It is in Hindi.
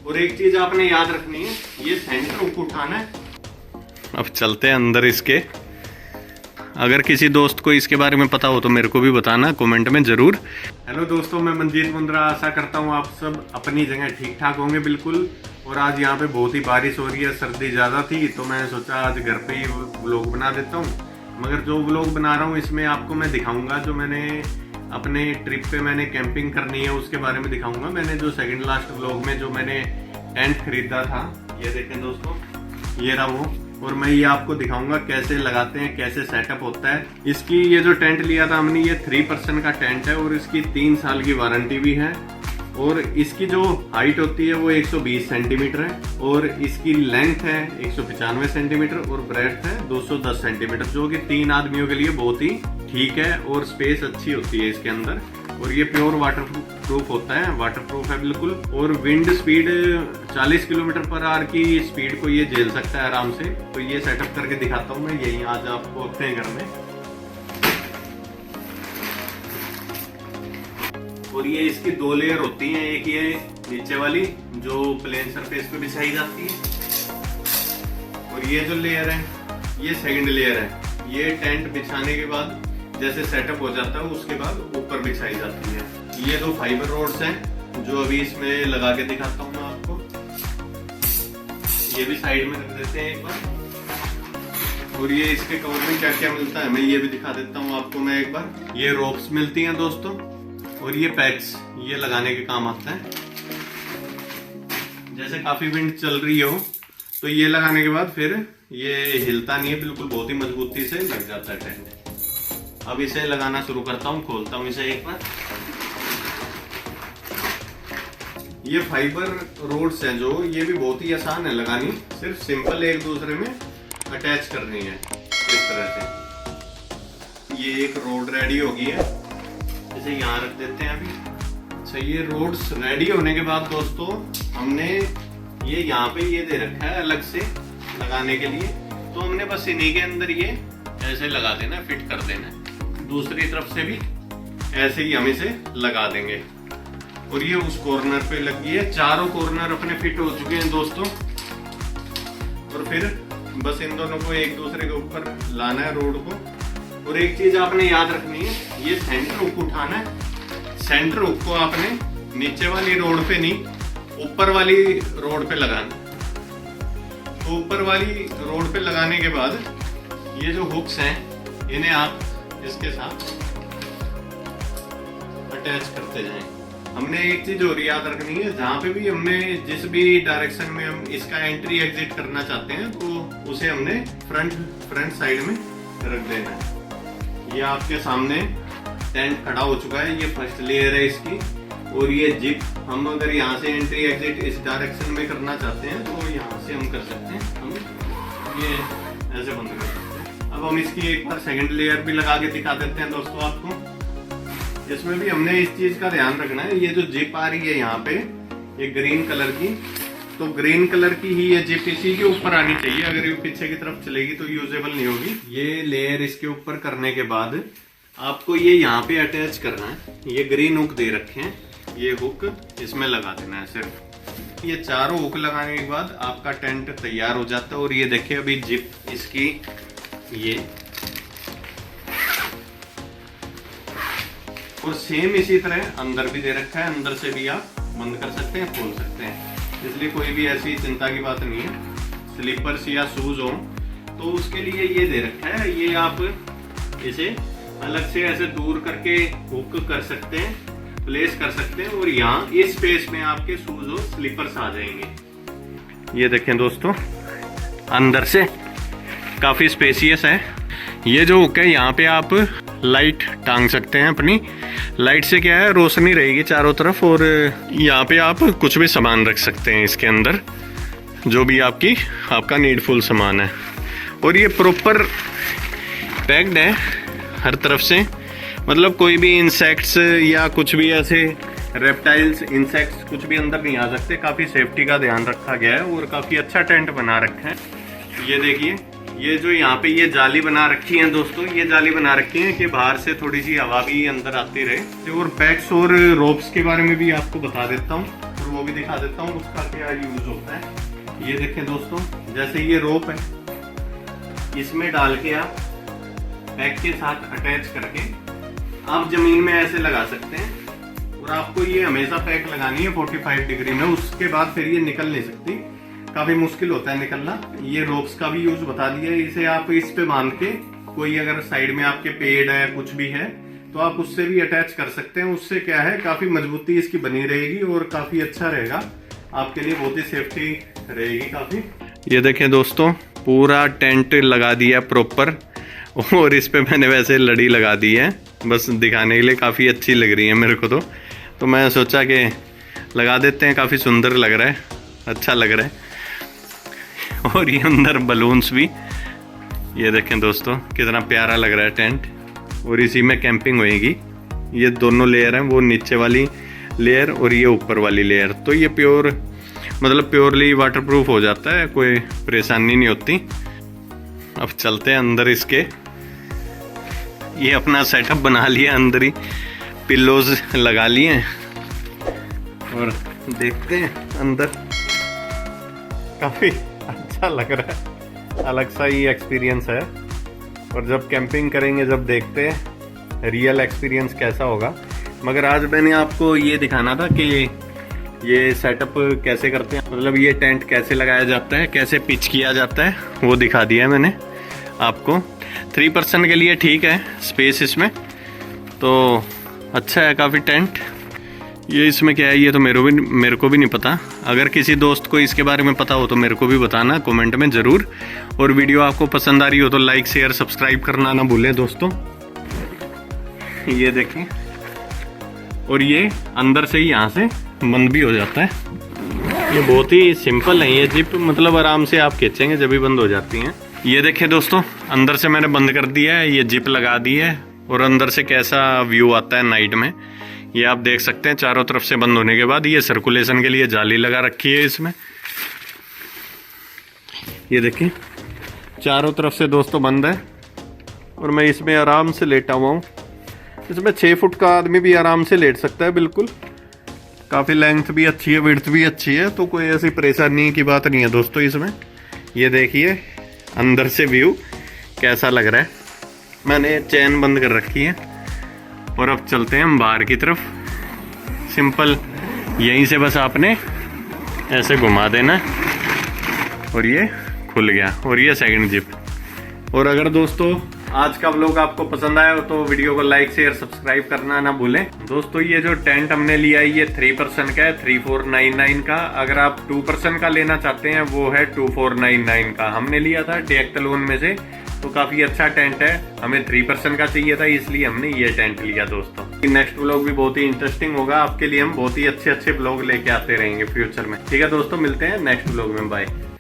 और एक चीज आपने याद रखनी है, ये सेंटर हुक उठाना है। अब चलते हैं अंदर इसके। अगर किसी दोस्त को इसके बारे में पता हो तो मेरे को भी बताना कमेंट में ज़रूर। हेलो दोस्तों, मैं मंजीत मुंद्रा। आशा करता हूँ आप सब अपनी जगह ठीक ठाक होंगे बिल्कुल। और आज यहाँ पे बहुत ही बारिश हो रही है, सर्दी ज़्यादा थी तो मैं सोचा आज घर पे ही व्लॉग बना देता हूँ। मगर जो व्लॉग बना रहा हूँ इसमें आपको मैं दिखाऊंगा जो मैंने अपने ट्रिप पे मैंने कैंपिंग करनी है उसके बारे में दिखाऊंगा। मैंने जो सेकंड लास्ट व्लॉग में जो मैंने टेंट खरीदा था, ये देखें दोस्तों, ये रहा वो। और मैं ये आपको दिखाऊंगा कैसे लगाते हैं, कैसे सेटअप होता है इसकी। ये जो टेंट लिया था हमने, ये 3% का टेंट है और इसकी 3 साल की वारंटी भी है। और इसकी जो हाइट होती है वो 120 सेंटीमीटर है और इसकी लेंथ है 195 सेंटीमीटर और ब्रेड्थ है 210 सेंटीमीटर, जो कि 3 आदमियों के लिए बहुत ही ठीक है। और स्पेस अच्छी होती है इसके अंदर। और ये प्योर वाटर प्रूफ होता है, वाटर प्रूफ है बिल्कुल। और wind speed 40 kilometre per hour की स्पीड को ये झेल सकता है आराम से। तो ये सेटअप करके दिखाता हूँ मैं यही आज आपको अपने घर में। और ये इसकी 2 लेयर होती हैं, एक ये नीचे वाली जो प्लेन सरफेस पे बिछाई जाती है और ये जो लेयर है ये सेकंड लेयर है। ये टेंट बिछाने के बाद जैसे सेटअप हो जाता है उसके बाद ऊपर बिछाई जाती है। ये 2 फाइबर रोड्स हैं जो अभी इसमें लगा के दिखाता हूँ मैं आपको। ये भी साइड में रख देते हैं एक बार। और ये इसके कवर में क्या क्या मिलता है मैं ये भी दिखा देता हूँ आपको मैं एक बार। ये रोप्स मिलती हैं दोस्तों और ये पैक्स ये लगाने के काम आता है। जैसे काफी विंड चल रही हो तो ये लगाने के बाद फिर ये हिलता नहीं है बिल्कुल, बहुत ही मजबूती से लग जाता है टेंट। अब इसे लगाना शुरू करता हूँ, खोलता हूँ इसे एक बार। ये फाइबर रोड्स हैं जो, ये भी बहुत ही आसान है लगानी, सिर्फ सिंपल एक दूसरे में अटैच करनी है इस तरह से। ये एक रोड रेडी हो गई है, इसे यहाँ रख देते हैं अभी। अच्छा, ये रोड्स रेडी होने के बाद दोस्तों हमने ये यहाँ पे ये दे रखा है अलग से लगाने के लिए। तो हमने बस इन्हीं के अंदर ये ऐसे लगा देना, फिट कर देना है। दूसरी तरफ से भी ऐसे ही हम इसे लगा देंगे। और ये उस कॉर्नर पे लगी है, चारों कॉर्नर अपने फिट हो चुके हैं दोस्तों। और फिर बस इन दोनों को एक दूसरे के ऊपर लाना है रोड को। और एक चीज आपने याद रखनी है, ये सेंटर हुक उठाना है। सेंटर हुक को आपने नीचे वाली रोड पे नहीं, ऊपर वाली रोड पे लगाना। तो ऊपर वाली रोड पे लगाने के बाद ये जो हुक्स हैं इन्हें आप इसके साथ अटैच करते जाएं। हमने एक चीज और याद रखनी है, जहाँ पे भी हमने जिस भी डायरेक्शन में हम इसका एंट्री एग्जिट करना चाहते हैं तो उसे हमने फ्रंट साइड में रख देना है। ये आपके सामने टेंट खड़ा हो चुका है, ये फर्स्ट लेयर है इसकी। और ये जिप हम अगर यहाँ से एंट्री एग्जिट इस डायरेक्शन में करना चाहते हैं तो यहाँ से हम कर सकते हैं, हम ये ऐसे बंद कर सकते हैं। अब हम इसकी एक बार सेकंड लेयर भी लगा के दिखा देते हैं दोस्तों आपको। इसमें भी हमने इस चीज का ध्यान रखना है, ये जो जिप आ रही है यहाँ पे ये ग्रीन कलर की, तो ग्रीन कलर की ही ये जिप इसी के ऊपर आनी चाहिए। अगर ये पीछे की तरफ चलेगी तो यूजेबल नहीं होगी। ये लेयर इसके ऊपर करने के बाद आपको ये यहाँ पे अटैच करना है। ये ग्रीन हुक दे रखे हैं, ये हुक इसमें लगा देना है सिर्फ। ये चारों हुक लगाने के बाद आपका टेंट तैयार हो जाता है। और ये देखिए अभी जिप इसकी ये, और सेम इसी तरह अंदर भी दे रखा है, अंदर से भी आप बंद कर सकते हैं, खोल सकते हैं। इसलिए कोई भी ऐसी चिंता की बात नहीं है। स्लीपर्स या शूज हो तो उसके लिए ये दे रखा है, ये आप इसे अलग से ऐसे दूर करके हुक कर सकते हैं, प्लेस कर सकते हैं। और यहाँ इस स्पेस में आपके शूज और स्लीपर्स आ जाएंगे। ये देखें दोस्तों, अंदर से काफी स्पेसियस है। ये जो हुक है यहाँ पे आप लाइट टांग सकते हैं अपनी। लाइट से क्या है, रोशनी रहेगी चारों तरफ। और यहाँ पे आप कुछ भी सामान रख सकते हैं इसके अंदर, जो भी आपका नीडफुल सामान है। और ये प्रॉपर पैक्ड है हर तरफ से, मतलब कोई भी इंसेक्ट्स या कुछ भी ऐसे रेप्टाइल्स, इंसेक्ट्स कुछ भी अंदर नहीं आ सकते। काफ़ी सेफ्टी का ध्यान रखा गया है और काफ़ी अच्छा टेंट बना रखा है। ये देखिए, ये जो यहाँ पे ये जाली बना रखी है दोस्तों, ये जाली बना रखी है कि बाहर से थोड़ी सी हवा भी अंदर आती रहे। और पैक्स और रोप्स के बारे में भी आपको बता देता हूँ, और वो भी दिखा देता हूँ उसका क्या यूज होता है। ये देखें दोस्तों, जैसे ये रोप है, इसमें डाल के आप पैक के साथ अटैच करके आप जमीन में ऐसे लगा सकते हैं। और आपको ये हमेशा पैक लगानी है 45 डिग्री में, उसके बाद फिर ये निकल नहीं सकती, काफी मुश्किल होता है निकलना। ये रोप्स का भी यूज बता दिया। इसे आप इस पे बांध के, कोई अगर साइड में आपके पेड़ है कुछ भी है तो आप उससे भी अटैच कर सकते हैं। उससे क्या है, काफी मजबूती इसकी बनी रहेगी और काफी अच्छा रहेगा आपके लिए, बहुत ही सेफ्टी रहेगी काफी। ये देखें दोस्तों, पूरा टेंट लगा दिया प्रॉपर, और इस पे मैंने वैसे लड़ी लगा दी है बस दिखाने के लिए। काफ़ी अच्छी लग रही है मेरे को तो मैं सोचा कि लगा देते हैं, काफ़ी सुंदर लग रहा है, अच्छा लग रहा है। और ये अंदर बलून्स भी, ये देखें दोस्तों कितना प्यारा लग रहा है टेंट। और इसी में कैंपिंग होएगी। ये दोनों लेयर हैं, वो नीचे वाली लेयर और ये ऊपर वाली लेयर। तो ये प्योर मतलब प्योरली वाटरप्रूफ हो जाता है, कोई परेशानी नहीं होती। अब चलते हैं अंदर इसके। ये अपना सेटअप बना लिया, अंदर ही पिल्लोज लगा लिए और देखते हैं अंदर। काफ़ी अच्छा लग रहा है, अलग सा ही एक्सपीरियंस है। और जब कैंपिंग करेंगे, जब देखते हैं रियल एक्सपीरियंस कैसा होगा। मगर आज मैंने आपको ये दिखाना था कि ये सेटअप कैसे करते हैं, मतलब ये टेंट कैसे लगाया जाता है, कैसे पिच किया जाता है, वो दिखा दिया है मैंने आपको। 3 पर्सन के लिए ठीक है स्पेस इसमें, तो अच्छा है काफ़ी टेंट। ये इसमें क्या है ये तो मेरे को भी नहीं पता। अगर किसी दोस्त को इसके बारे में पता हो तो मेरे को भी बताना कमेंट में ज़रूर। और वीडियो आपको पसंद आ रही हो तो लाइक शेयर सब्सक्राइब करना ना भूलें दोस्तों। ये देखें, और ये अंदर से ही यहाँ से बंद भी हो जाता है। ये बहुत ही सिंपल है ये जिप, मतलब आराम से आप खींचेंगे जब भी बंद हो जाती हैं। ये देखें दोस्तों, अंदर से मैंने बंद कर दिया है, ये जिप लगा दी है। और अंदर से कैसा व्यू आता है नाइट में, ये आप देख सकते हैं। चारों तरफ से बंद होने के बाद ये सर्कुलेशन के लिए जाली लगा रखी है इसमें। ये देखिए चारों तरफ से दोस्तों बंद है। और मैं इसमें आराम से लेटा हुआ हूँ। इसमें 6 फुट का आदमी भी आराम से लेट सकता है बिल्कुल। काफ़ी लेंथ भी अच्छी है, विड्थ भी अच्छी है, तो कोई ऐसी परेशानी की बात नहीं है दोस्तों इसमें। ये देखिए अंदर से व्यू कैसा लग रहा है। मैंने चैन बंद कर रखी है। और अब चलते हैं हम बाहर की तरफ। सिंपल यहीं से बस आपने ऐसे घुमा देना और ये खुल गया। और ये सेकंड जिप। और अगर दोस्तों आज का व्लॉग आपको पसंद आया हो तो वीडियो को लाइक शेयर सब्सक्राइब करना ना भूलें दोस्तों। ये जो टेंट हमने लिया है ये 3 पर्सन का है, 3499 का। अगर आप 2 पर्सन का लेना चाहते हैं वो है 2499 का। हमने लिया था डेक्थलॉन में से, तो काफी अच्छा टेंट है। हमें 3 पर्सन का चाहिए था, इसलिए हमने ये टेंट लिया दोस्तों। नेक्स्ट व्लॉग भी बहुत ही इंटरेस्टिंग होगा आपके लिए। हम बहुत ही अच्छे व्लॉग लेके आते रहेंगे फ्यूचर में। ठीक है दोस्तों, मिलते हैं नेक्स्ट व्लॉग में, बाय।